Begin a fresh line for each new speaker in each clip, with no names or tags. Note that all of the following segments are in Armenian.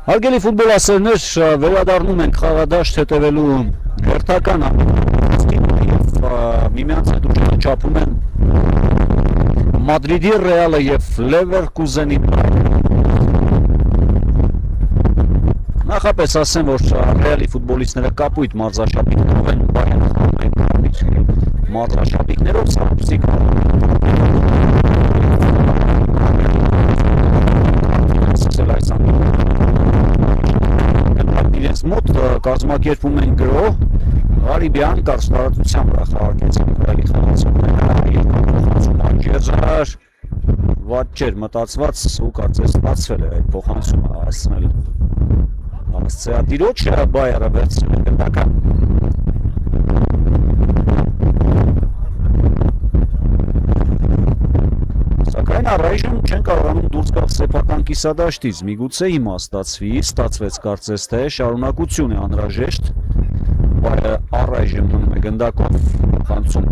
Հարգելի ֆուտբոլասերներ, վերադառնում ենք խաղադաշտ հետևելու հերթական եւ միմյանց հետ ուժանաչափում են Մադրիդի Ռեալը եւ Լևերկուզենի։ Նախապես ասեմ, որ Ռեալի ֆուտբոլիստները կապույտ մարզաշապիկներով են մարզաշապիկներով սապուսիկ իրենց մոտ կազմակերպում են գրող Արիբյան կարծրատության վրա խաղարկեցին Ռեալի խաղացողները վատ չէր մտածված ու կարծես ստացվել է այդ փոխանցումը հասնել Սեատիրոջ բայերը վերցրել է գնդական Սակայն առայժմ չեն կարողանում դուրս գալ սեփական կիսադաշտից, միգուցե հիմա ստացվեց կարծես թե շարունակություն է անհրաժեշտ, բայը առայժմ մնում է գնդակով խանցում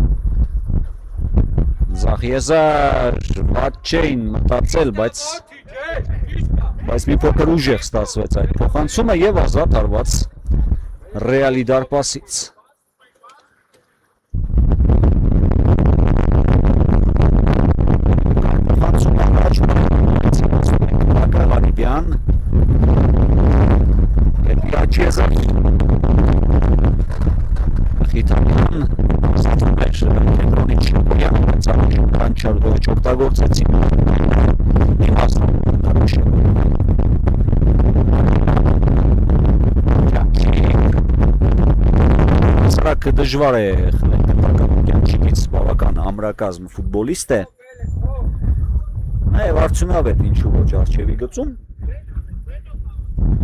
Զախիեզար վատ չէին մտածել, բայց մի փոքր ուժեղ ստացվեց այդ փոխանցումը եւ ազատ արված Ռեալի դարպասից Արիբյան Երջեզար Խիթանյան Սատումեր Կենտրոնի Չեպոյան Կանչարդոյչ օգտագործեցին իմաստում Սրակը դժվար է կյանքից բավական ամրակազմ ֆուտբոլիստ է Նաև արդյունավետ ինչու ոչ արջևի գծում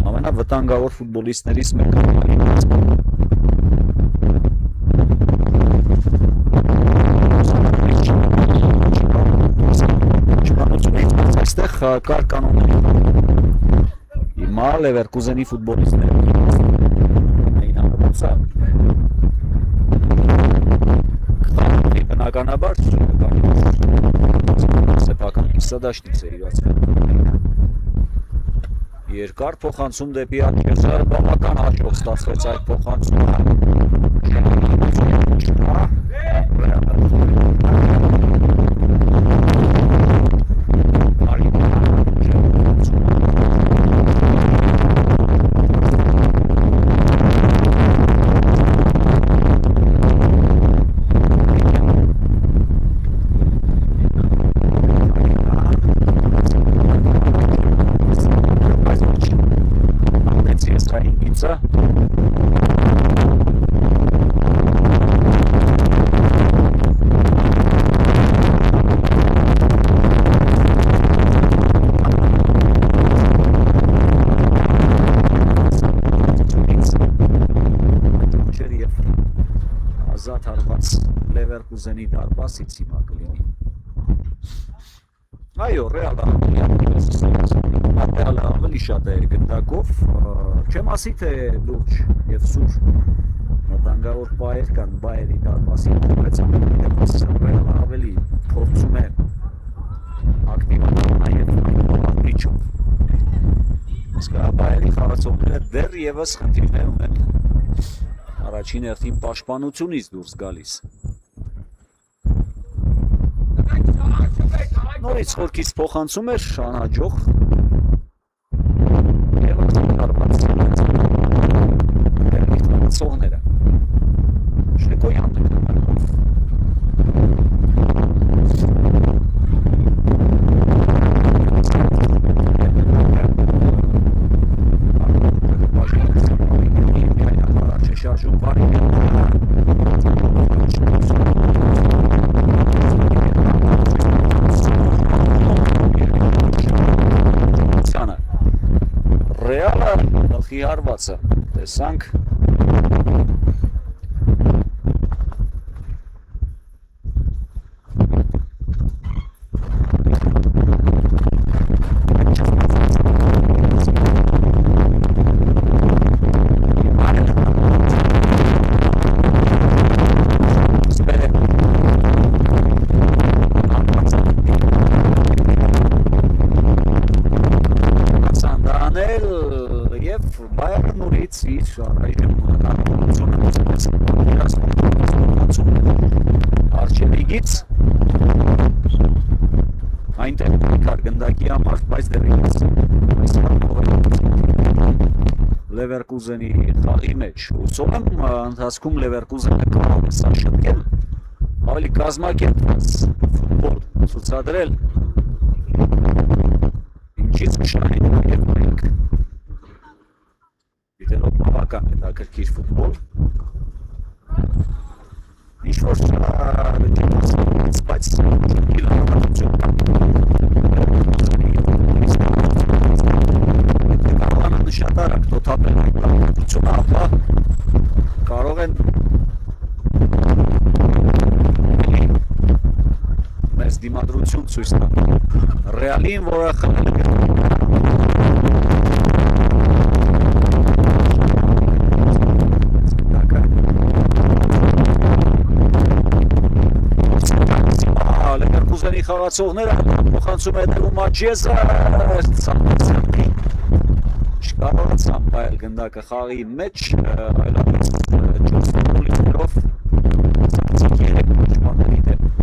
ամենավտանգավոր ֆուտբոլիստներից մեկը այստեղ կար կանոններ հիմա Լևերկուզենի ֆուտբոլիստները բնականաբար սեփական կիսադաշտից է իրացվել երկար փոխանցում դեպի Աջեզար բավական հաջող ստացվեց այդ փոխանցումը Լևերկուզենի դարպասից հիմա կլինի Այո, Ռեալը ավելի շատ է գնդակով չեմ ասի թե լուրջ և սուր մտանգավոր բայեր կան բայերի դարպասի բայց Ռեալը ավելի փորձում է ակտիվանալ նաև մատրիչով իսկ բայերի խաղացողները դեռ ևս խնդիրներ ունեն Առաջին հերթին պաշտպանությունից դուրս գալիս Նորից խորքից փոխանցում էր անհաջող եւ արված խաղացողները Շեկոյանն է շարժում բարի Ռեալը գլխի հարվածը տեսանք առայժմ Արջելիգից այնտեղ կար գնդակի համար, բայց դեռևս Լևերկուզենի խաղի մեջ հուսով եմ ընթացքում Լևերկուզենը կարող է սա շտկել ավելի կազմակերպված ֆուտբոլ ցուցադրել ինչից նշանակում է մենք դիտելով բավական հետաքրքիր ֆուտբոլ ինչ-որ բայց իլանություն կարողանան նշատարակ տոթապել այդությունը, ապա կարող են մեզ դիմադրություն ցույց տալ Ռեալին, որը խմել է Լևերկուզենի խաղացողները փոխանցում է դեպի Մաչեզը չկարողացան պայել գնդակը խաղի մեջ այլապես 4 ֆուտբոլիստերով ցածիկ 3 պաշտպանների դեպքում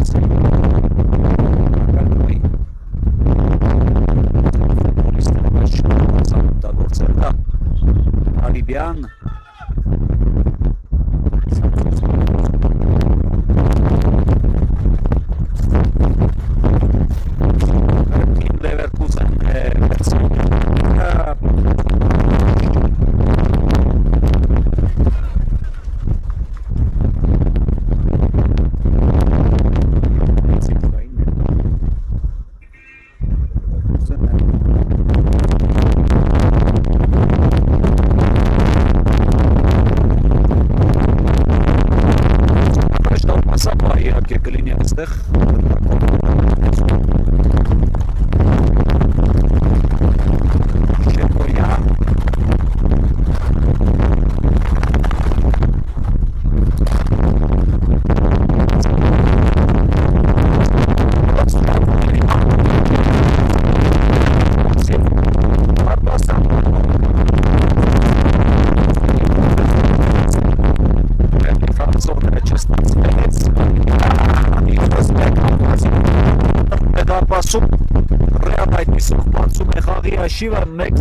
ֆուտբոլիստները չկարողացան օգտագործել դա Հարիբյան Շիվը մեկ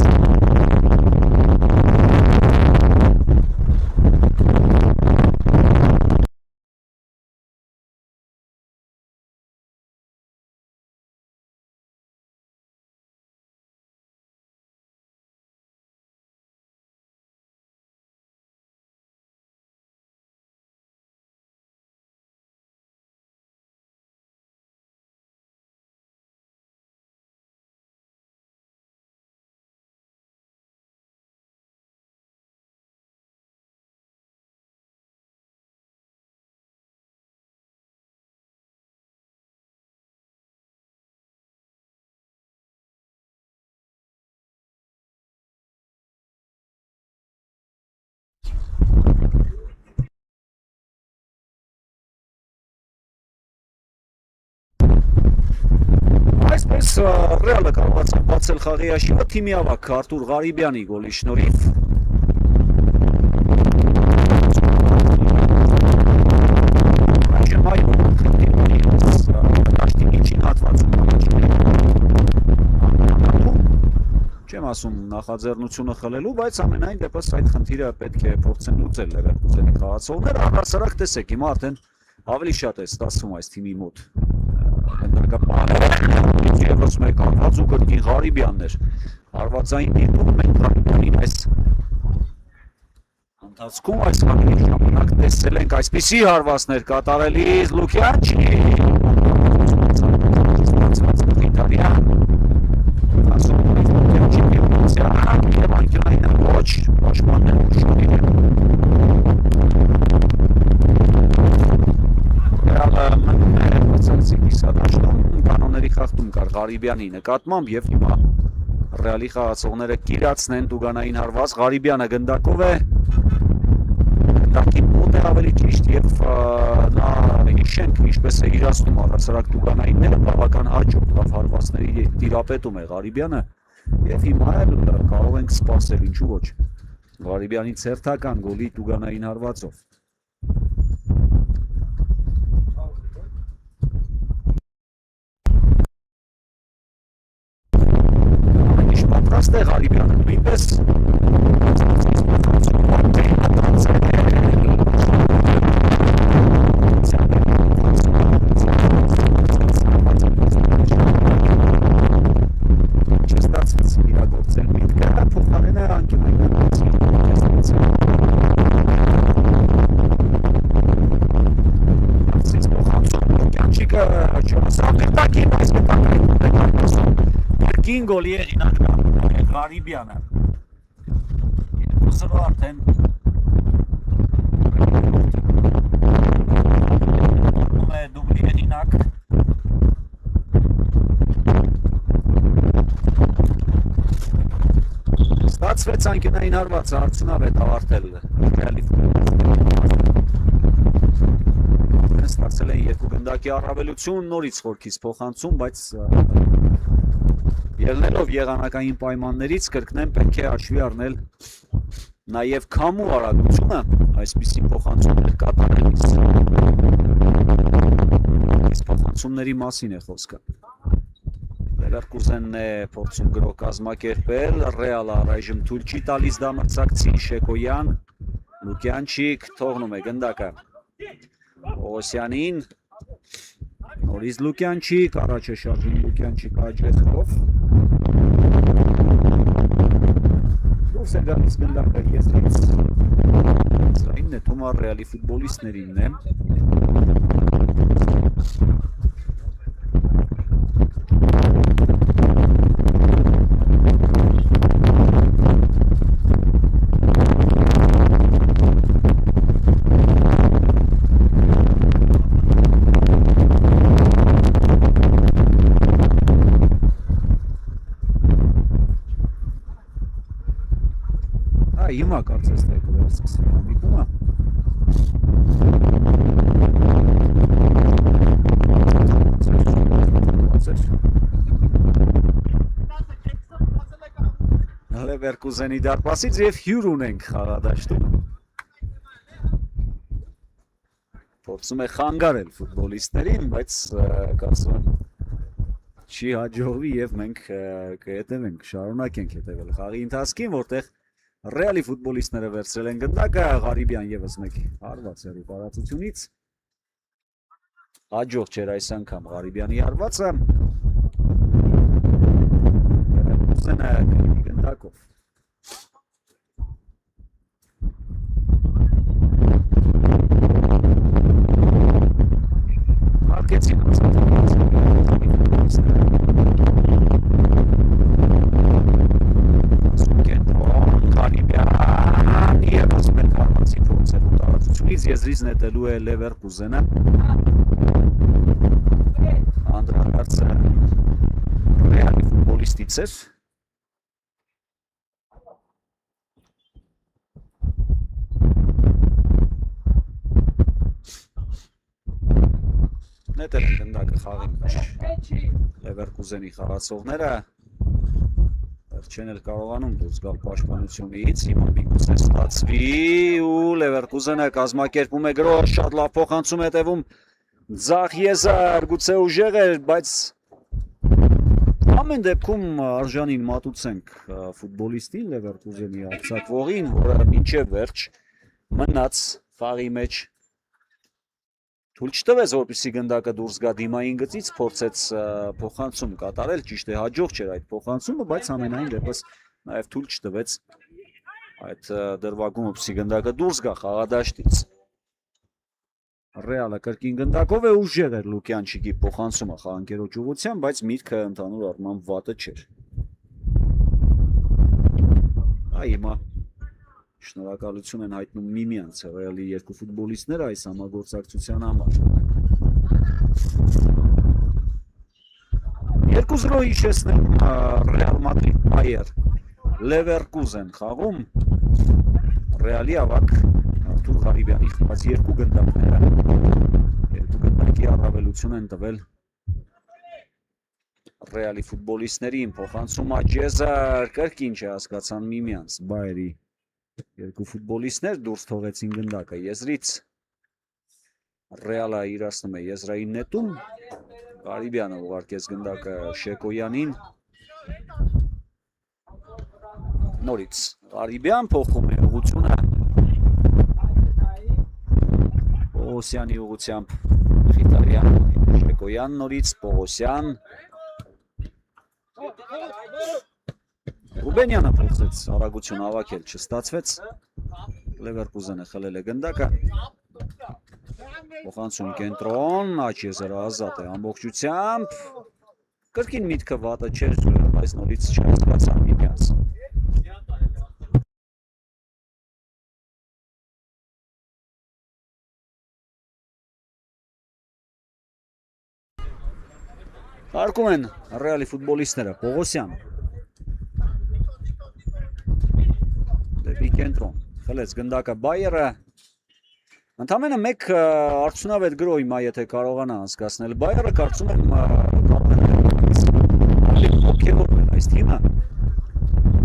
Այսպես Ռեալը կարողացավ բացել խաղի հաշիվը թիմի ավագ Արտուր Ղարիբյանի գոլի շնորհիվ Չեմ ասում նախաձեռնությունը խլելու, բայց ամենայն դեպս այդ խնդիրը պետք է փորձեն լուծել Լևերկուզենի խաղացողները, առհասարակ տեսեք, հիմա արդեն ավելի շատ է ստացվում այս թիմի մոտ Եվրոց մեկ արված ու կրկին Ղարիբյանն էր հարվածային դիրքում մենք Ղարիբյանին այս ընթացքում այս խաղի ժամանակ տեսել ենք այսպիսի հարվածներ կատարելիս Լուկյանչի եւ անկյունային ոչ պաշտպաններ շուտի կանոնների խախտում կար Ղարիբյանի նկատմամբ եւ հիմա Ռեալի խաղացողները կիրացնեն տուգանային հարված Ղարիբյանը գնդակով է գնդակի մոտ է ավելի ճիշտ եւ նա հիշենք ինչպես է իրացնում առհասարակ տուգանայինները բավական հաջող լավ հարվածների տիրապետում է Ղարիբյանը եւ հիմա էլ կարող ենք սպասել ինչու ոչ Ղարիբյանի ցերթական գոլի տուգանային հարվածով։ Ինչ պատրաստ է Ղարիբյանը նույնպես Կին գոլի է հինակը Ղարիբյանը 2-0 արդեն դուբլի է հինակ ստացվեց անկյունային հարվածը արդյունավետ ավարտել Ռեալի ստացել են երկու գնդակի առավելություն նորից խորքից փոխանցում, բայց ելնելով եղանակային պայմաններից կրկնեմ պետք է հաշվի առնել նաև քամու արագությունը այսպիսի փոխանցումներ կատարելիս այս փոխանցումների մասին է խոսքը Լևերկուզենն է փորձում գրող կազմակերպել Ռեալը առայժմ թույլ չի տալիս դա մրցակցի Շեկոյան Լուկյանչիկ թողնում է գնդակը Օսյանին նորից Լուկյանչիկ առաջ է շարժում Լուկյանչիկ աջրեցով դուրս է գալիս գնդակը եզրից սրային նետում Ռեալի ֆուտբոլիստներինն է Հիմա կարծես թե կվերցկսի հանդիպումը Լևերկուզենի դարպասից և հյուր ունենք խաղադաշտում փորձում է խանգարել ֆուտբոլիստներին, բայց կարծում եմ չի հաջողվի և մենք կհետևենք, շարունակենք հետևել խաղի ընթացքին, որտեղ Ռեալի ֆուտբոլիստները վերցրել են գնդակը, Ղարիբյան ևս մեկ հարված հեռու տարածությունից հաջող չէր այս անգամ Ղարիբյանի հարվածը Լևերկուզենը գնդակով հարկեցին Եզրից նետելու է Լևերկուզենը անդրադարձը Ռեալի ֆուտբոլիստից էր նետել են գնդակը խաղի մեջ Լևերկուզենի խաղացողները չեն էլ կարողանում դուրս գալ պաշտպանությունից, հիմա միգուցե ստացվի ու Լևերկուզենը կազմակերպում է գրող, շատ լավ փոխանցում է հետևում ձախ եզար, գուցե ուժեղ էր, բայց ամեն դեպքում արժանին մատուցենք ֆուտբոլիստին Լևերկուզենի արձակվողին, որը մինչև վերջ մնաց խաղի մեջ թույլ չտվեց, որպեսզի գնդակը դուրս գա դիմային գծից, փորձեց փոխանցում կատարել, ճիշտ է հաջող չէր այդ փոխանցումը, բայց ամենայն դեպս նաև թույլ չտվեց այդ դրվագումը, որպեսզի գնդակը դուրս գա խաղադաշտից։ Ռեալը կրկին գնդակով է ուժեղ էր Լուկյանչիկի փոխանցումը խաղանկերոջ ուղղությամբ, բայց միտքը ընդհանուր առմամբ վատը չէր։ Հիմա շնորհակալություն են հայտնում միմյանց Ռեալի երկու ֆուտբոլիստները այս համագործակցության համար։ 2-0 հիշեցնեմ Ռեալ Մադրիդ Բայեր Լևերկուզեն խաղում Ռեալի ավակ Արթուր Ղարիբյանի խաղած երկու գնդակները երկու գնդակի առավելություն են տվել Ռեալի ֆուտբոլիստներին փոխանցում Աջեզար կրկին չհասկացան միմյանց Բայերի Երկու ֆուտբոլիստներ դուրս թողեցին գնդակը եզրից։ Ռեալը իրացնում է եզրային նետում։ Ղարիբյանը ուղարկեց գնդակը Շեկոյանին։ Նորից Ղարիբյան փոխում է ուղղությունը։ Պողոսյանի ուղղությամբ Խիտարյան, Շեկոյան նորից, Պողոսյան։ Ռուբենյանը փոխեց արագություն հավաքել, չստացվեց։ Լևերկուզենը խլել է գնդակը։ Փոխանցում կենտրոն, աջ եզրը ազատ է ամբողջությամբ։ Կրկին միտքը վատը չէր, բայց նորից չհասկացան միմյանց։ Հարկում են Ռեալի ֆուտբոլիստները, Պողոսյան։ Դեպի կենտրոն, խլեց գնդակը Բայերը։ Ընդամենը մեկ արդյունավետ գրոհիմա, եթե կարողանա անցկացնել Բայերը, կարծում եմ հոգևորվել այս թիմը։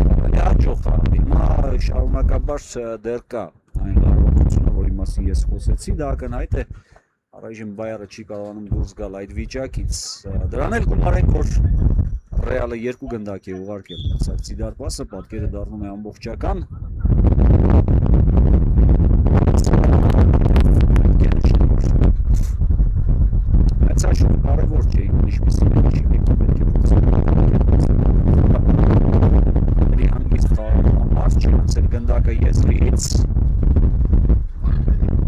Ավելի հաջող է, հիմա շարունակաբար դեռ կա այն լավությունը, որի մասին ես խոսեցի, դա ակնհայտ է։ Առայժմ Բայերը չի կարողանում դուրս գալ այդ վիճակից։ Դրան էլ գումարենք, որ Ռեալը երկու գնդակ է ուղարկել մրցակցի դարպասը, պատկերը դառնում է ամբողջական։ Այս աշխարհը կարևոր չէ, ինչպեսի մեջի մեկը պետք է փոխել։ Հանգիստ համար չանցել գնդակը եզրից,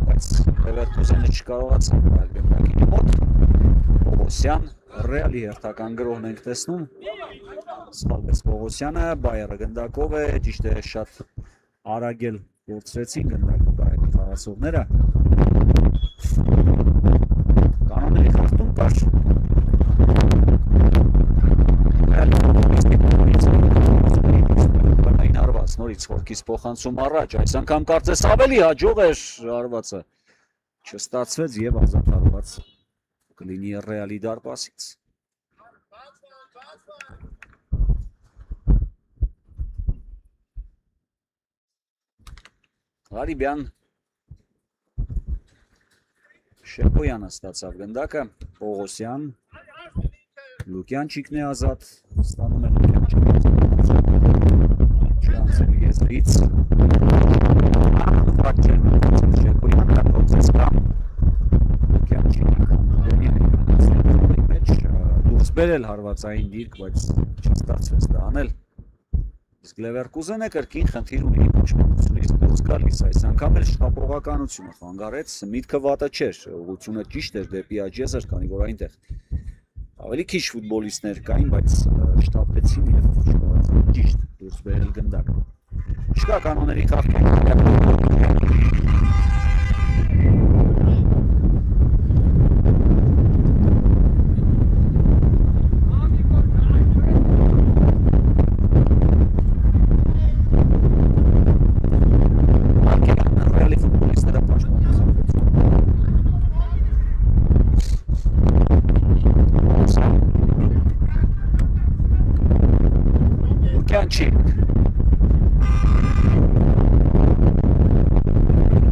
բայց Լևերկուզենը չկարողացավ այլ գնդակի մոտ։ Պողոսյան, Ռեալի հերթական գրոհն ենք տեսնում։ Սխալվեց Պողոսյանը, Բայերը գնդակով է, ճիշտ է շատ արագել գործրեցին գնդակը Բայերի խաղացողները։ Կանոնների խախտում կար։ Բնային արված, նորից խորքից փոխանցում առաջ, այս անգամ կարծես ավելի հաջող էր արվածը։ Չստացվեց եւ ազատ արված կլինի Ռեալի դարպասից։ Ղարիբյան Շեկոյանը ստացավ գնդակը, Պողոսյան, Լուկյանչիկն է ազատ, ստանում է Լուկյանչիկը, չանցել եզրից, Շեկոյանը փոխեց կամ Լուկյանչիկը դուրս բերել հարվածային դիրք, բայց չստացվեց դա անել։ Իսկ Լևերկուզենը կրկին խնդիր ունի պաշտպանությունից դուրս գալիս, այս անգամ էլ շտապողականությունը խանգարեց, միտքը վատը չէր, ուղղությունը ճիշտ էր դեպի աջ եզր, քանի որ այնտեղ ավելի քիչ ֆուտբոլիստներ կային, բայց շտապեցին եւ չկարողացան ճիշտ դուրս բերել գնդակը։ Չկա կանոնների խախտում։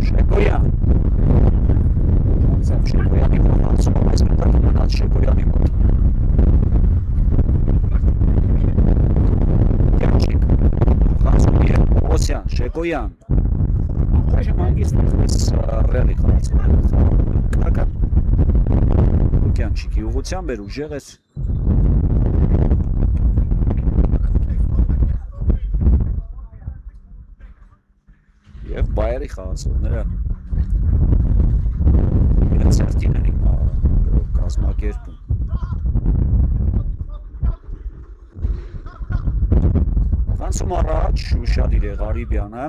Շեկոյան Շեկոյանի փոխանցում այս գնդակը մնաց Շեկոյանի մոտ։ Յանչիկ փոխանցում է Պողոսյան, Շեկոյան այժմ հանգիստ Ռեալի խաղացողը Յանչիկի ուղղությամբ էր ուժեղ էր և Բայերի խաղացողները իրենց հերթին են կազմակերպում։ Փոխանցում առաջ ուշադիր է Ղարիբյանը,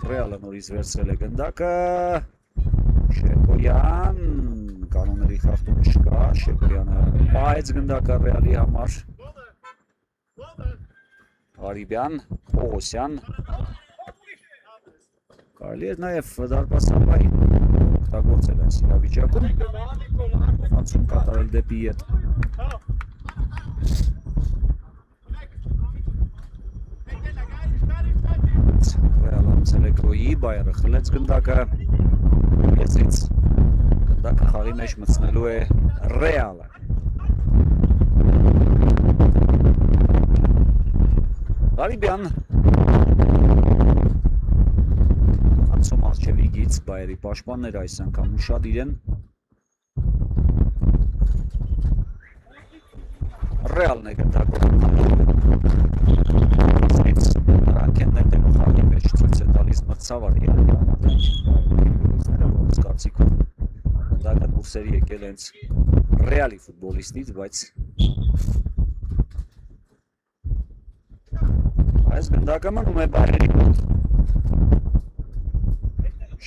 Ռեալը նորից վերցրել է գնդակը, Շեկոյան, կանոնների խախտում չկա, Շեկոյանը պահեց գնդակը Ռեալի համար, Ղարիբյան, Պողոսյան, կարելի էր նաև դարպասապային օգտագործել այս իրավիճակում, փոխանցում կատարել դեպի ետ։ Բայերը խլեց գնդակը, եզրից գնդակը խաղի մեջ մտցնելու է Ռեալը։ Ղարիբյան անցում արջևիկից Բայերի պաշտպանները այս անգամ ուշադիր են։ Ռեալն է գնդակով նրանք են նետելու խաղի մեջ ցույց է տալիս մրցավարը որից կարծիքով գնդակը դուրս էր եկել հենց Ռեալի ֆուտբոլիստից, բայց այս գնդակը մնում է Բայերի մոտ։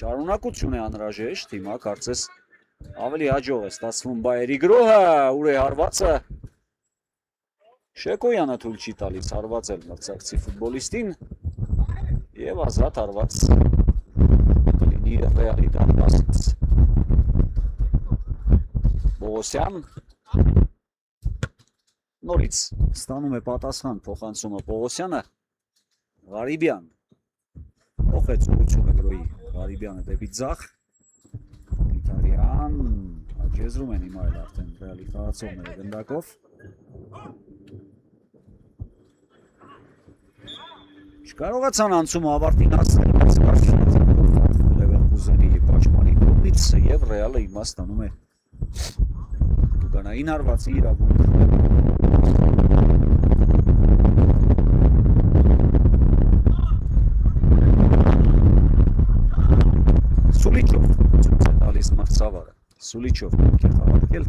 Շարունակություն է անհրաժեշտ, հիմա կարծես ավելի հաջող է ստացվում Բայերի գրոհը, ուր է հարվածը։ Շեկոյանը թույլ չի տալիս հարվածել մրցակցի ֆուտբոլիստին եւ ազատ հարված լինի Ռեալի դարպասից։ Պողոսյան նորից ստանում է պատասխան փոխանցումը Պողոսյանը, Ղարիբյան փոխեց ուղղությունը գրոյի, Ղարիբյանը դեպի ձախ, Մխիթարյան աջեզրում են հիմա էլ արդեն Ռեալի խաղացողները գնդակով։ Չկարողացան անցումը ավարտին հասնել, բայց Լևերկուզենի պաշտպանի կողմից եւ Ռեալը հիմա ստանում է տուգանային հարվածի իրավունք։ Սուլիչով ցույց է տալիս մրցավարը։ Սուլիչով պետք է խաղարկել։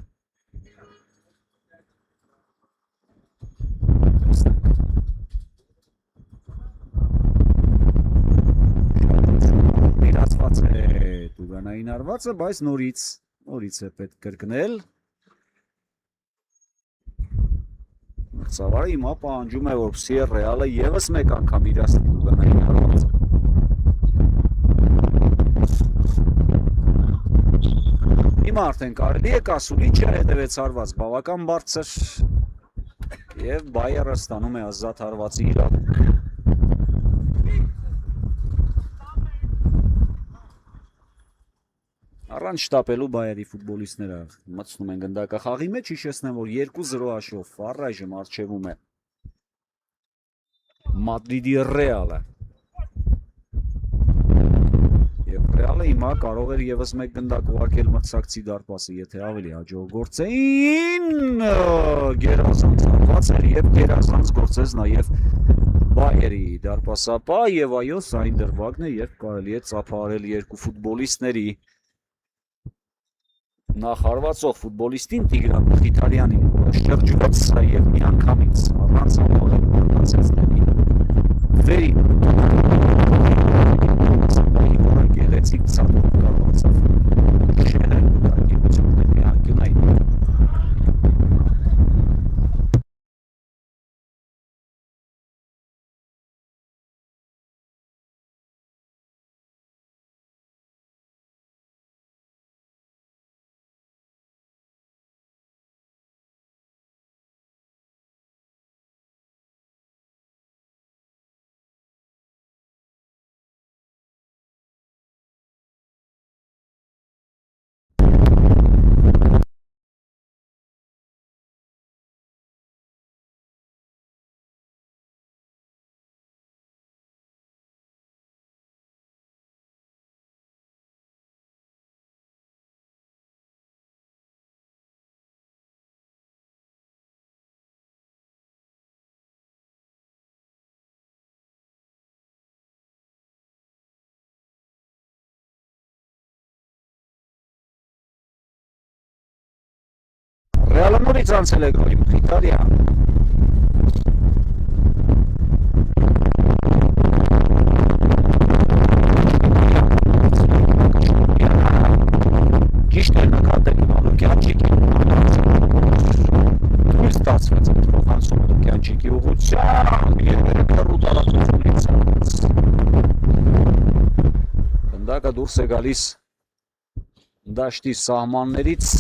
Տուգանային հարվածը, բայց նորից է պետք կրկնել։ Մրցավարը հիմա պահանջում է, որպեսզի Ռեալը եւս մեկ անգամ իրացնի տուգանային հարվածը։ Հիմա արդեն կարելի է Սուլիչը հետևեց հարված բավական բարձր եւ Բայերը ստանում է ազատ հարվածի իրավունք։ Առանց շտապելու Բայերի ֆուտբոլիստները մտցնում են գնդակը խաղի մեջ, հիշեցնեմ, որ 2-0 հաշվով առայժմ առջևում է Մադրիդի Ռեալը։ Եվ Ռեալը հիմա կարող էր եւս մեկ գնդակ ուղարկել մրցակցի դարպասը, եթե ավելի հաջող գործեին, գերազանց հարված էր եւ գերազանց գործեց նաեւ Բայերի դարպասապահ եւ այո, սա այն դրվագն է, երբ կարելի է ծափահարել երկու ֆուտբոլիստների նախ հարվածող ֆուտբոլիստին Տիգրան Մխիթարյանին, որը շրջվեց եւ միանգամից առանց ապահովել մարտացեց դեպի վերին գեղեցիկ ցածր կարողացավ շեղել ակտիվությունների անկյունային։ Ռեալը նորից անցել է գոլի Մխիթարյան։ Ճիշտ է նկատել Լուկյանչիկին, դուրս ստացվեց այդ փոխանցումը Լուկյանչիկի ուղղությամբ եւ հեռու տարածությունից գնդակը դուրս է գալիս դաշտի սահմաններից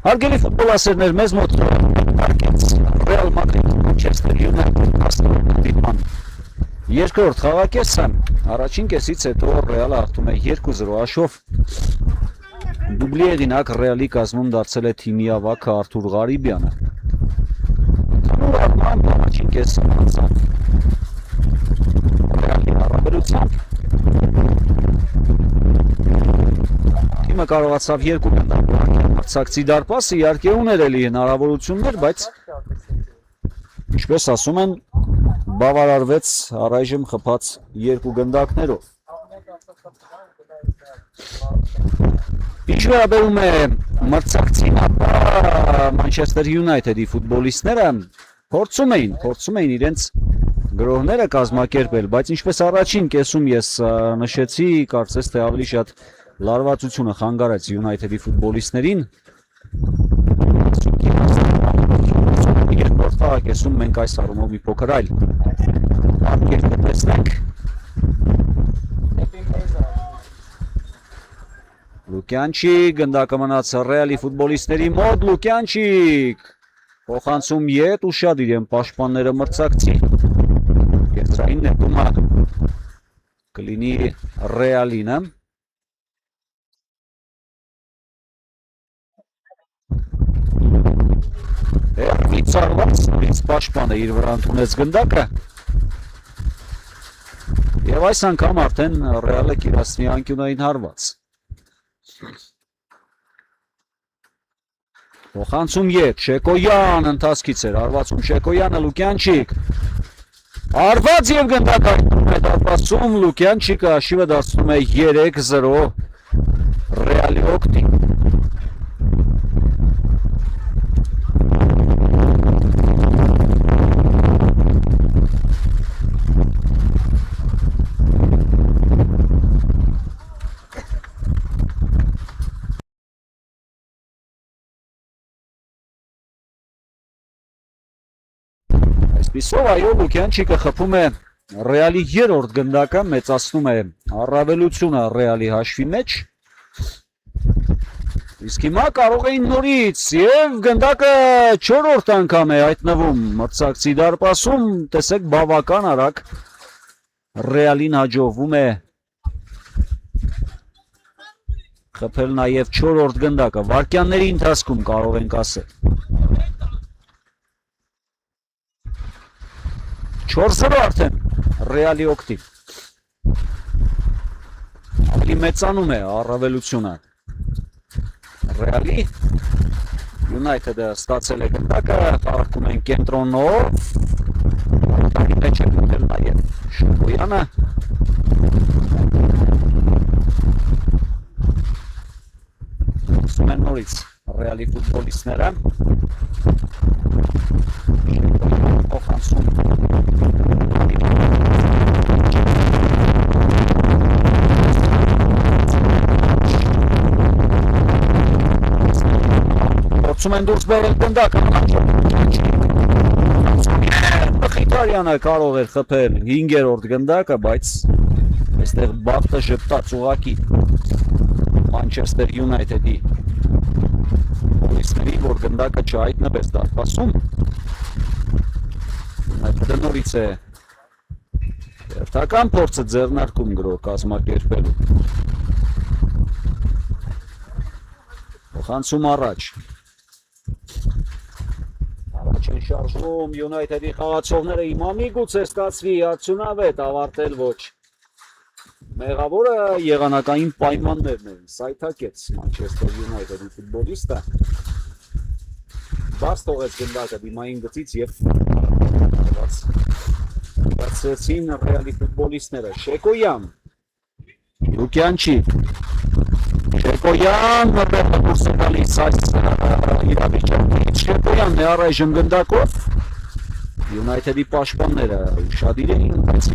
Հարգելի ֆուտբոլասերներ, մեզ մոտ արկեց Real Madrid Manchester United դիտման երկրորդ խաղակեսը, առաջին կեսից հետո Real-ը հաղթում է 2-0 հաշվով։ Դուբլի հեղինակ Real-ի կազմում դարձել է թիմի ավագը Արթուր Ղարիբյանը։ Ընդհանուր առմամբ առաջին կեսը անցավ Real-ի առավելությամբ։ Թիմը կարողացավ 2 գնդակ մրցակցի դարպասը, իհարկե ուներ էլի հնարավորություններ, բայց ինչպես ասում են, բավարարվեց առայժմ խփած 2 գնդակներով։ Ինչ վերաբերում է մրցակցին, ապա Manchester United-ի ֆուտբոլիստները փորձում էին իրենց գրոհները կազմակերպել, բայց ինչպես առաջին կեսում ես նշեցի, կարծես թե ավելի շատ լարվածությունը խանգարեց United-ի ֆուտբոլիստներին։ Երկրորդ խաղակեսում մենք այս առումով մի փոքր այլ արկեր կտեսնենք։ Լուկյանչիկ գնդակը մնաց Real-ի ֆուտբոլիստների մոտ, Լուկյանչիկ փոխանցում ետ ուշադիր են պաշտպանները մրցակցի։ Կենտրոնային նետումը կլինի Real-ինը։ Վիցարված նորից պաշտպանը իր վրա ընդունեց գնդակը և այս անգամ արդեն Real-ը կիրացնի անկյունային հարված։ Փոխանցում ետ, Շեկոյան ընթացքից էր արվածում Շեկոյանը, Լուկյանչիկ արված և գնդակ հայտնում է դարպասում, Լուկյանչիկը հաշիվը դարձնում է 3-0 Real-ի օգտին։ Այսպիսով այո, Լուկյանչիկը խփում է Real-ի երրորդ գնդակը, մեծացնում է առավելությունը Real-ի հաշվի մեջ։ Իսկ հիմա կարող էին նորից և գնդակը 4-րդ անգամ է հայտնվում մրցակցի դարպասում, տեսեք բավական արագ Real-ին հաջողվում է խփել նաև 4-րդ գնդակը, վայրկյանների ընթացքում կարող ենք ասել։ 4-0 արդեն Real-ի օգտին։ Ավելի մեծանում է առավելությունը Real-ի, United-ը ստացել է գնդակը, խաղարկում են կենտրոնով, վայրկյանի մեջ է գտել նաև Շեկոյանը։ Ուսում են նորից Real-ի ֆուտբոլիստները։ Փոխանցում փորձում են դուրս բերել գնդակը, Մխիթարյանը կարող էր խփել 5-րդ գնդակը, բայց այստեղ բախտը ժպտաց ուղղակի Manchester United-ի ֆուտբոլիստների, որ գնդակը չհայտնվեց դարպասում։ United-ը նորից է հերթական փորձը ձեռնարկում գրոհ կազմակերպելու։ Փոխանցում առաջ։ Առաջ են շարժվում United-ի խաղացողները, հիմա միգուցե ստացվի արդյունավետ ավարտել ոչ։ Մեղավորը եղանակային պայմաններն են, սայթաքեց Manchester United-ի ֆուտբոլիստը։ Բաց թողեց գնդակը դիմային գծից և բացեցին Real-ի ֆուտբոլիստները։ Շեկոյան, Լուկյանչիկ, Շեկոյան դուրս է գալիս այս իրավիճակից, Շեկոյանն է առայժմ գնդակով, United-ի պաշտպանները ուշադիր էին, բայց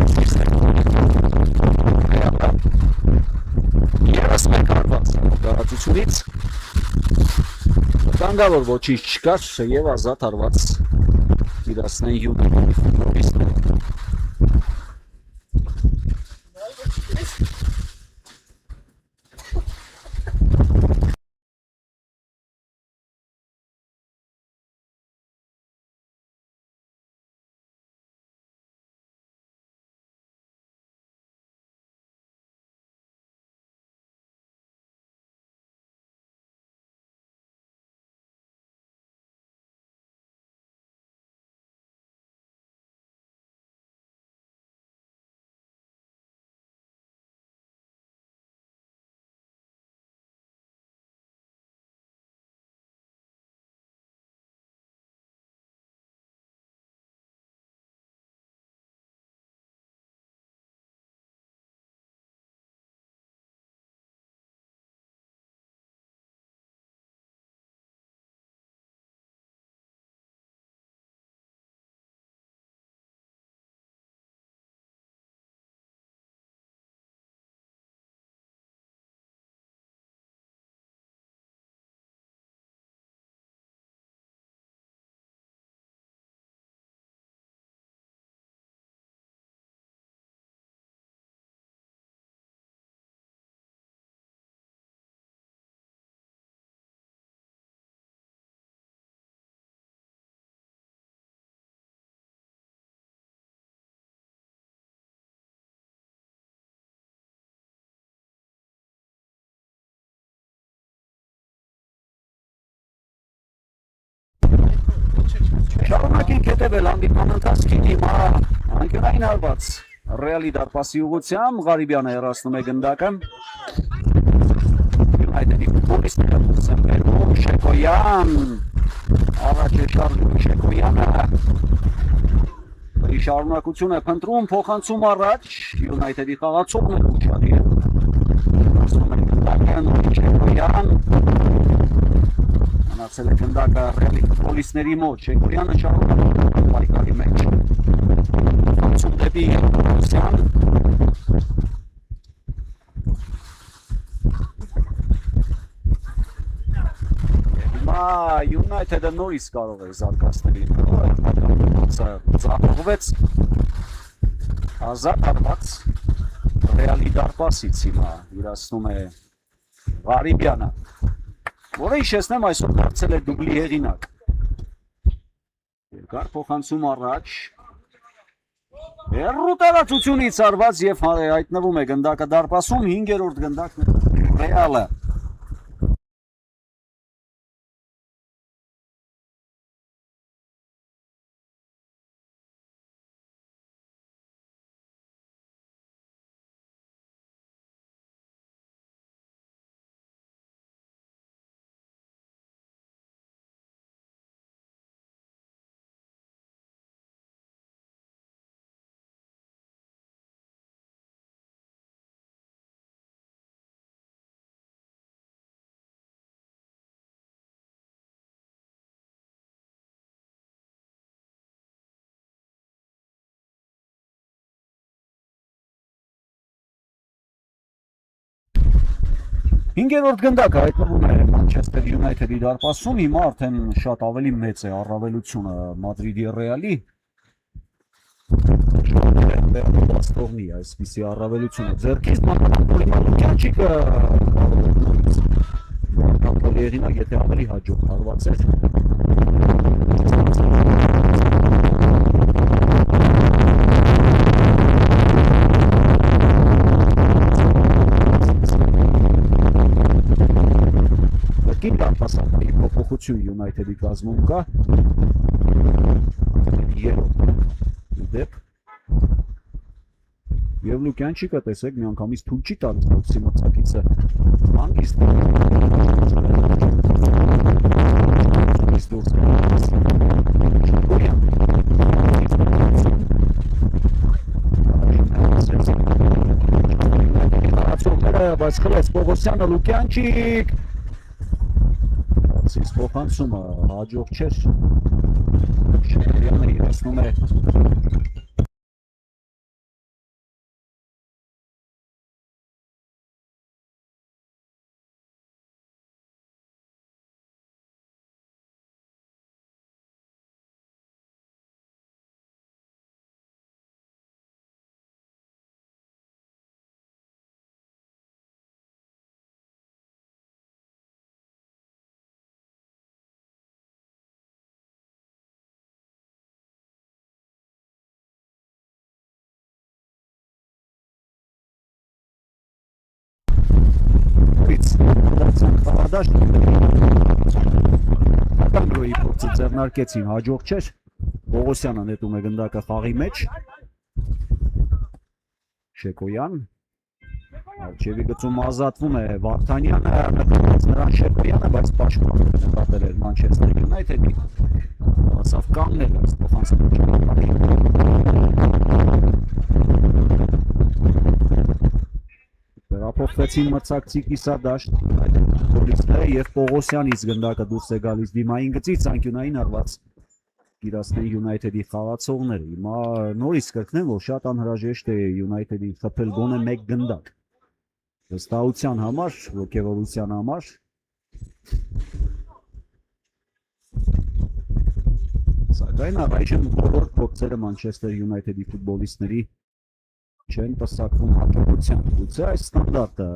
ևս մեկ հարված տարածությունից վտանգավոր ոչինչ չկար և ազատ հարված իրացնեն United-ի ֆուտբոլիստները։ Շարունակենք հետևել հանդիպման ընթացքին հիմա անկյունային հարված Ռեալի դարպասի ուղղությամբ Ղարիբյանը հեռացնում է գնդակը United-ի ֆուտբոլիստները Սեմբերում Շեկոյան առաջ է շարժում Շեկոյանը շարունակություն է փնտրում փոխանցում առաջ United-ի խաղացողն է ուշադրի հեռացնում է գնդակը Շեկոյան Անացել է գնդակը Ռեալի ֆուտբոլիստների մոտ Շեկոյանը շարունակում է պայքարի մեջ Փոխանցում դեպի Ռուսյան United-ը նորից կարող է զարգացնել ծաղողվեց ազատ արված Ռեալի դարպասից հիմա իրացնում է Ղարիբյանը որը հիշեցնեմ այսօր դարձել է դուբլի հեղինակ երկար փոխանցում առաջ հեռու տարածությունից արված և հայտնվում է գնդակը դարպասում 5-րդ գնդակն է Ռեալը Հինգերորդ գնդակը հայտնվում է Մանչեսթեր Յունայթեդի դարպասում, հիմա արդեն շատ ավելի մեծ է առավելությունը Մադրիդի Ռեալի Բաստողնի այսպիսի առավելությունը ձեռքից Լուկյանչիկը կարող է հեղինակ եթե ավելի հաջող հարված էր փոփոխություն United-ի կազմում կա դեպ եւ Լուկյանչիկը տեսեք միանգամից թույլ չի տալիս փոքսի մրցակիցը հանգիստ բայց խլեց Պողոսյանը Լուկյանչիկ Սիս փոխանցումը հաջող չէր Շեկոյանը իրացնում է Կանգրոյի փորձը ձեռնարկեցին հաջող չէր Պողոսյանը նետում է գնդակը խաղի մեջ Շեկոյան Արջևի գծում ազատվում է Վարդանյանը նկատեց նրան Շեկոյանը բայց պաշտպանում է նկատել էր Մանչեսթեր Յունայթեդի ասավ կանգնել այս Վերափոխվեցին մրցակցի կիսադաշտ ֆուտբոլիստները եւ Պողոսյանից գնդակը դուրս է գալիս դիմային գծից անկյունային հարված իրացնեն Յունայթեդի խաղացողները հիմա նորից կրկնեմ որ շատ անհրաժեշտ է Յունայթեդի խփել գոնե 1 գնդակ վստահության համար ոգևորության համար սակայն առայժմ բոլոր փորձերը Մանչեսթեր Յունայթեդի ֆուտբոլիստների չեն պսակվում հաջողությամբ գուցե այս ստանդարտը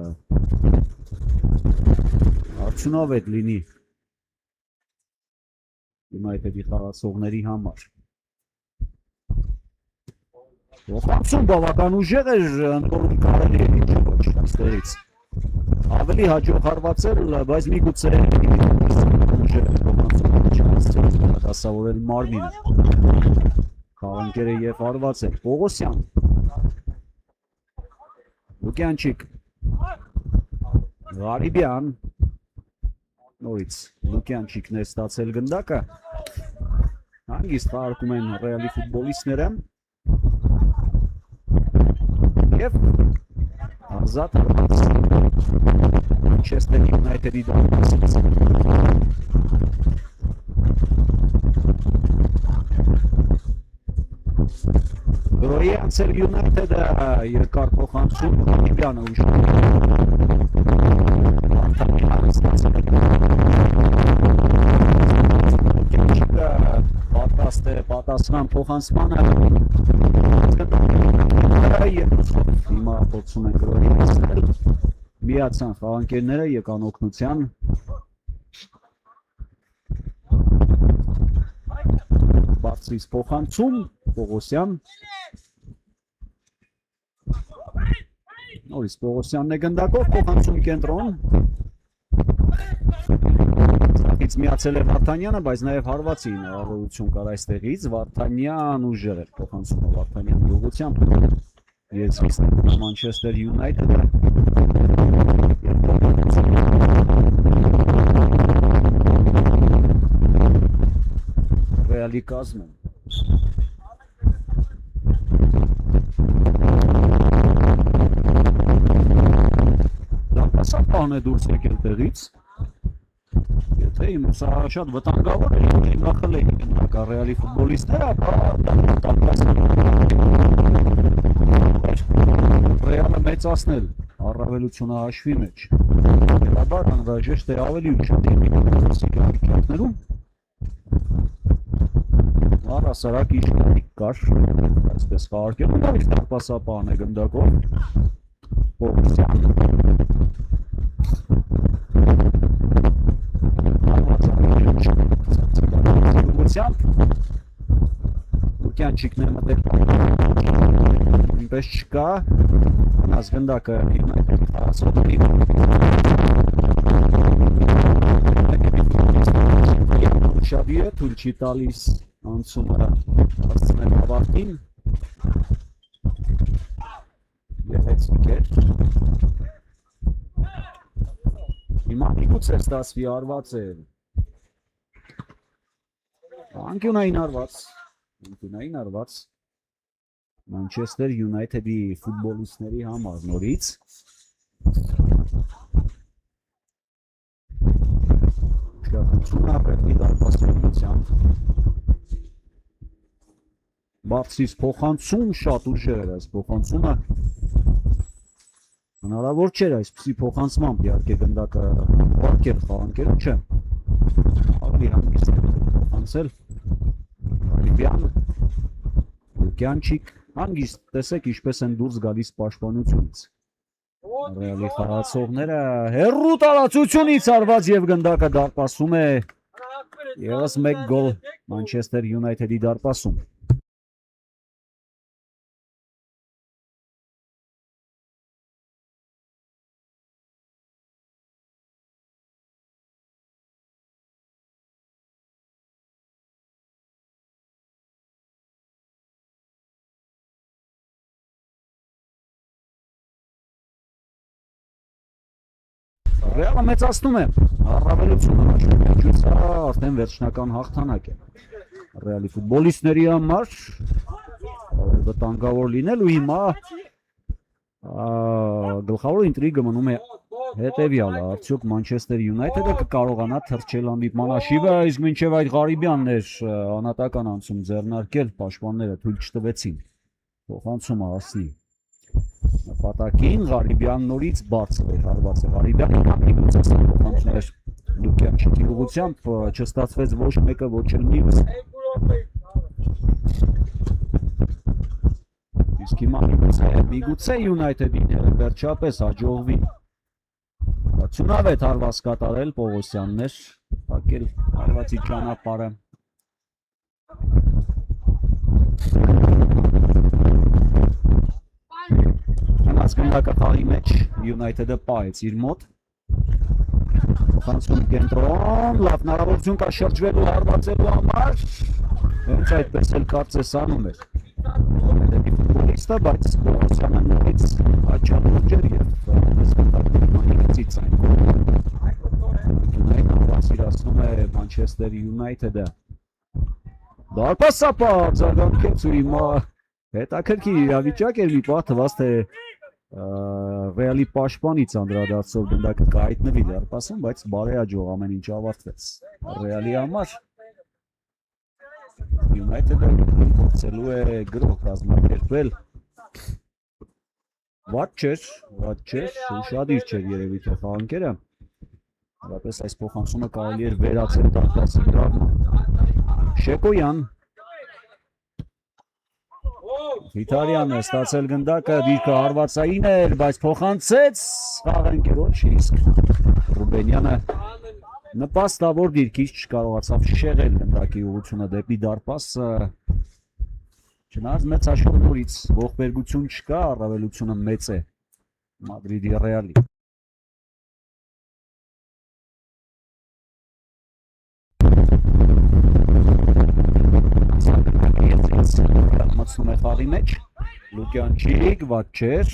արդյունավետ լինի Յունայթեդի խաղացողների համար Փոխանցում բավական ուժեղ էր ընդորում կարելի է ինչ ոչ այստեղից ավելի հաջող հարվածել բայց միգուցե ուժեղ փոխանցում դասավորել մարմինը խաղանկերը եւ հարված է Պողոսյան Լուկյանչիկ Ղարիբյան նորից Լուկյանչիկն է ստացել գնդակը հանգիստ հարկում են Ռեալի ֆուտբոլիստները եւ ազատ հարված Manchester United-ի դարպասից Royal United-ը երկար փոխանցում Ղարիբյանը ուժում պատասխան փոխանցմանը հիմա փորձում են գրոհի հասնել միացան խաղանկերները եկան օգնության բարձրից փոխանցում Պողոսյան նորից Պողոսյանն է գնդակով փոխանցում կենտրոն It's միացել է Վարդանյանը, բայց նաև հարվածի հնարավորություն կար այստեղից Վարդանյան ուժեղ էր փոխանցումը Վարդանյանի ուղղությամբ Ես Manchester United-ը Ռեալի կազմում Դապասապահն է դուրս եկել տեղից Եթե իմ սա շատ վտանգավոր է, իմ նախել է գնդակա Ռեալի ֆուտբոլիստները, Ռեալը մեծացնել առավելությունը հաշվի մեջ Հետաբար անհրաժեշտ է ավելի ուշադիր սիկավիկյանքներում Առասարակ իշխանիկ կար, այսպես խաղարկել, նորից դարպասապահն է գնդակով Պողոսյան Լուկյանչիկն է մտել ինպես չկա Անաս գնդակը ասոտի Շավի է թույլ չի տալիս անցումը հասցնել ավարտին Եղեցիկ էր Հիմա միգուց է ստացվի արված է Անկյունային արված Manchester United-ի ֆուտբոլիստների համար նորից Շահություն ապրետի դարպասությունությամբ Բարձրից փոխանցում շատ ուժեղ էր այս փոխանցումը Հնարավոր չէր այսպիսի փոխանցմամբ իհարկե գնդակը ուղարկել խաղանկերը չէ ավելի հանգիստ փոխանցել Ղարիբյան Լուկյանչիկ հանգիստ տեսեք ինչպես են դուրս գալիս պաշտպանությունից Ռեալի խաղացողները հեռու տարածությունից արված եւ գնդակը դարպասում է ևս մեկ գոլ Manchester United-ի դարպասում Ռեալը մեծացնում է առավելությունը հաշվի արդեն վերջնական հաղթանակ է Ռեալի ֆուտբոլիստների համար վտանգավոր լինելու հիմա գլխավոր ինտրիգը մնում է հետևյալը արդյոք Manchester United-ը կկարողանա թռչել հանդիպման հաշիվը իսկ մինչև այդ Ղարիբյանն էր անհատական անցում ձեռնարկել պաշտպանները թույլ չտվեցին փոխանցումը հասնի Նպատակին Ղարիբյան նորից բարձր է հարված է Ղարիբյանը միգուցե փոխանցում էր Լուկյանչիկի ուղղությամբ չստացվեց ոչ մեկը ոչ էլ մյուսը Իսկ հիմա միգուցե United-ին վերջապես հաջողվի Ցունավետ հարված կատարել Պողոսյաններ փակել հարվածի ճանապարհը Գնդակը խաղի մեջ United-ը պահեց իր մոտ Փոխանցում կենտրոն, լավ հնարավորություն կա շրջվելու հարվածելու համար։ Հենց այդպես էլ կարծես անում էր Մետեդի ֆուտբոլիստը, բայց Բողոսյանը նորից աչալուրջ էր և մանիքցից այն Ունայն հավասիրացնում է Մանչեսթեր Յունայթեդը Դարպասապար զարգանքեց ու հիմա հետաքրքիր իրավիճակ էր մի պահ թվաց թե Ռեալի պաշտպանից անդրադարձով գնդակը կհայտնվի դարպասում, բայց բարեհաջող ամեն ինչ ավարտվեց Ռեալի համար Յունայթեդը փորձելու է գրող կազմակերպել Վատ չէր, ուշադիր չէր երևի թե խաղանկերը Հատկապես այս փոխանցումը կարելի էր վերացել դարպասի վրա Շեկոյան Վիտարյանը ստացել գնդակը, դիրքը հարվածային էր, բայց փոխանցեց խաղանկերոջ իսկ Ռուբենյանը նպաստավոր դիրքից չկարողացավ շեղել գնդակի ուղղությունը դեպի դարպասը Չնայած մեծ հաշվով նորից ողբերգություն չկա, առավելությունը մեծ է Մադրիդի Ռեալի Մտցնում է խաղի մեջ, Լուկյանչիկ, վատ չէր,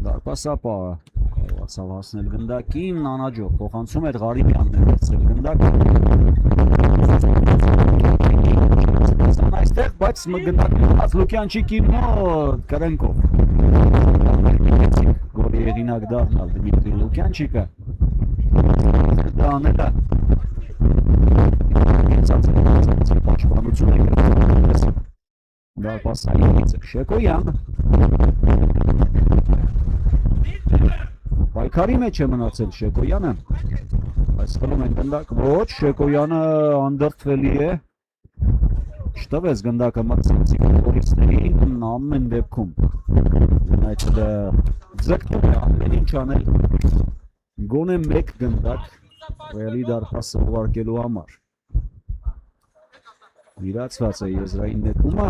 դարպասապա կարողացավ հասնել գնդակին, անհաջող փոխանցում էր Ղարիբյանն է վերցրել գնդակը այստեղ, բայց գնդակն ունած Լուկյանչիկի մոտ Կրենկով գոլի հեղինակ դառնալ Դմիտրի Լուկյանչիկը դա անել է պաշտպանություն է Դարպասայինից է Շեկոյան Պայքարի մեջ է մնացել Շեկոյանը Այս խլում են գնդակ Ոչ, Շեկոյանը անդրդվելի է Չտվեց գնդակը մրցեցի ֆուտբոլիստներին ամեն դեպքում Յունայթեդը ձգտում է ամեն ինչ անել Գոնե մեկ գնդակ Ռեալի դարպասը ուղարկելու համար Իրացված է եզրային նետումը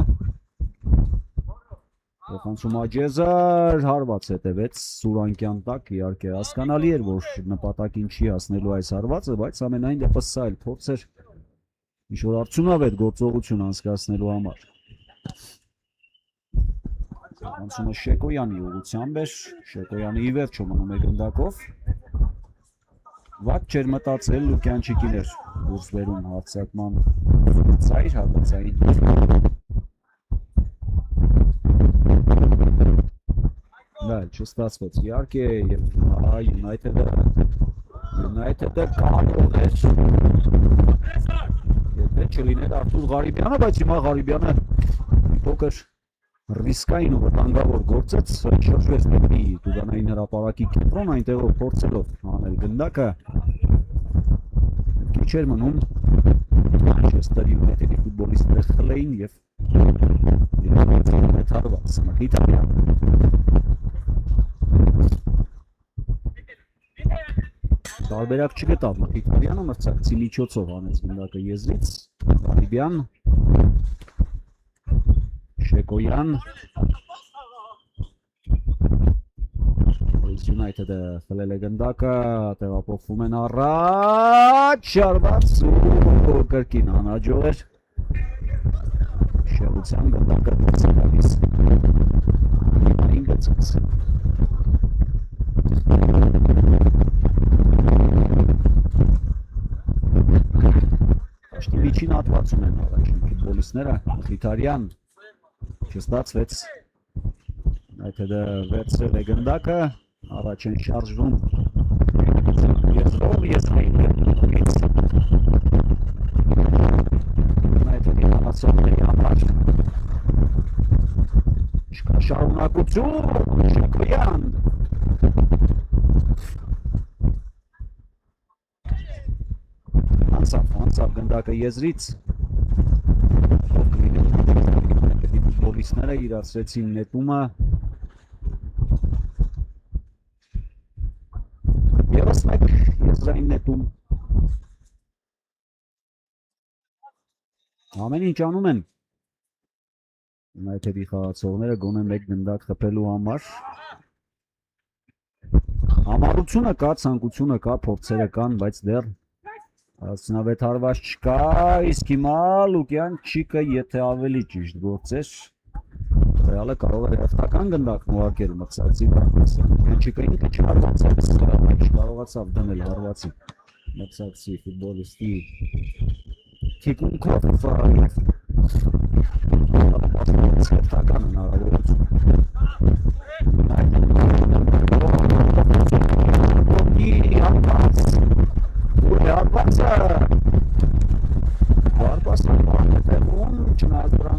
Փոխանցում Աջեզար հարված հետևեց Սուրանկյան տակ իհարկե հասկանալի էր որ նպատակին չի հասնելու այս հարվածը բայց ամենայն դեպս սա էլ փորձ էր ինչ-որ արդյունավետ գործողություն անցկացնելու համար Փոխանցումը Շեկոյանի ուղղությամբ էր Շեկոյանը ի վերջո մնում է գնդակով Վատ չէր մտածել Լուկյանչիկին էր դուրս բերում հարձակման ծայր հարվածային Դա չստացվեց իհարկե և Յունայթեդը կարող էր եթե չլիներ Արտուր Ղարիբյանը, բայց հիմա Ղարիբյանը փոքր ռիսկային ու վտանգավոր գործեց շրջվեց դեպի Տուգանային հրապարակի կենտրոն այնտեղով փորձելով անել գնդակը քիչ էր մնում Մանչեսթեր Յունայթեդի ֆուտբոլիստները խլեին և հարված Մխիթարյան Տարբերակ չգտավ Մխիթարյանը մրցակցի միջոցով անեց գնդակը եզրից Ղարիբյան Շեկոյան Յունայթեդը խլել է գնդակը տեղափոխվում են առաջ շարված ու կրկին անհաջող էր շեղության գնդակը դուրս է գալիս այն գծից Աշտի միջին հատվածում են առաջին ֆուտբոլիստները Մխիթարյան չստացվեց Յունայթեդը վերցրել է գնդակը առաջ են շարժվում եզրով եզրային գնդակից Յունայթեդի համացողների համար չկա շարունակություն Շեկոյան անցավ գնդակը եզրից ֆուտբոլիստները իրացրեցին նետումը Եվս մեկ եզրային նետում ամեն ինչ անում են Յունայթեդի խաղացողները գոնե մեկ գնդակ խփելու համար Համառությունը կա, ցանկությունը կա, փորձերը կան, բայց դեռ հարցնավետ հարված չկա, իսկ հիմա Լուկյան Չիկը եթե ավելի ճիշտ գործեր, Ռեալը կարող է հերթական գնդակ նուարկել մրցակցի դարձ։ Լուկյան Չիկը ինքը չհարվածեց, չկարողացավ դնել հարվածի մրցակցի ֆուտբոլիստի թիկունքով հերթական հնարավորություն։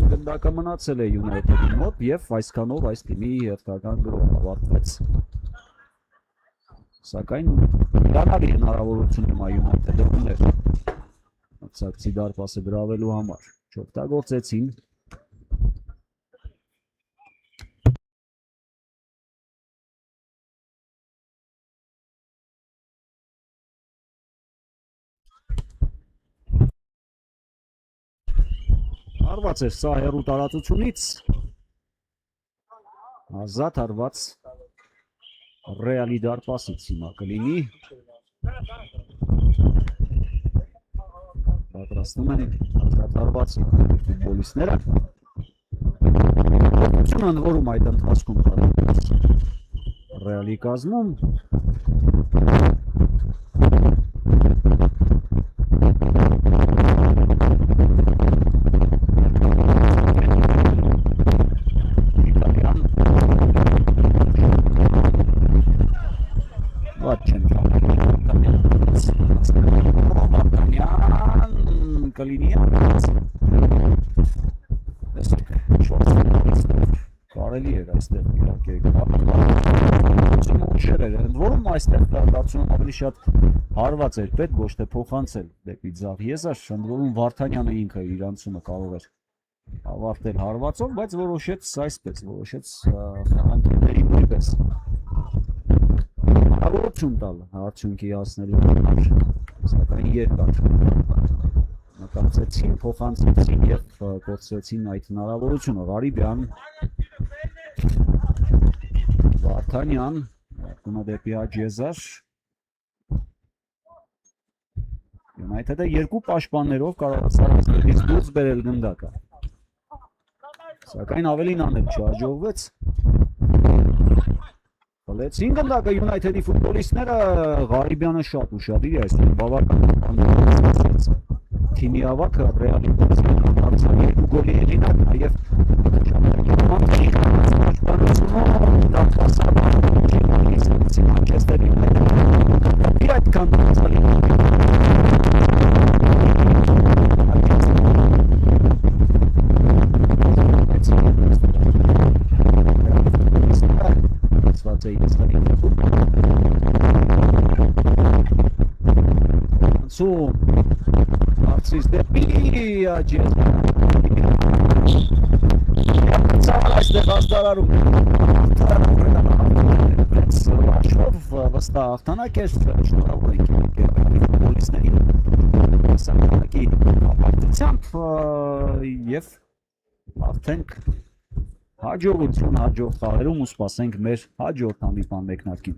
Գնդակը մնացել է United-ի մոտ և այսքանով այս թիմի հերթական գրոհը ավարտվեց։ Սակայն հիանալի հնարավորություն հիմա United-ը ուներ մրցակցի դարպասը գրավելու համար, չօգտագործեցին։ Հարված էր սա հեռու տարածությունից, ազատ հարված Ռեալի դարպասից հիմա կլինի, պատրաստում են ազատ հարվածի ֆուտբոլիստները, օգնություն են որում այդ ընթացքում պատրաստված Ռեալի կազմում, կարելի էր այստեղ որում այստեղ դարձնում ավելի շատ հարված էր պետք ոչ թե փոխանցել դեպի ձախ եզր, ընդորում Վարդանյանը ինքը իր անցումը կարող էր ավարտել հարվածով, բայց որոշեց այսպես, որոշեց խաղանքների նույնպես հնարավորություն տալ արդյունքի հասնելու համար, սակայն երկար մտածեցին, փոխանցեցին և կորցրեցին այդ հնարավորությունը։ Ղարիբյան, Վարդանյան, գնում դեպի աջ եզր, United-ը երկու պաշտպաններով կարողացավ այստեղից դուրս բերել գնդակը, սակայն ավելին անել չհաջողվեց։ Խլեցին գնդակը United-ի ֆուտբոլիստները, Ղարիբյանը շատ ուշադիր է այստեղ բավական թիմի ավակը Ռեալի դարձան երկու գոլի հեղինակ, նաև Arcis դեպի աջեզ ծավալ այստեղ ազդարարում Աշով վստահ հաղթանակ էր, շնորհավոր ենք ֆուտբոլիստներին սահմանակի ապարտությամբ և արդենք հաջողություն հաջող խաղերում ու սպասենք մեր հաջորդ հանդիպման մեկնարկին։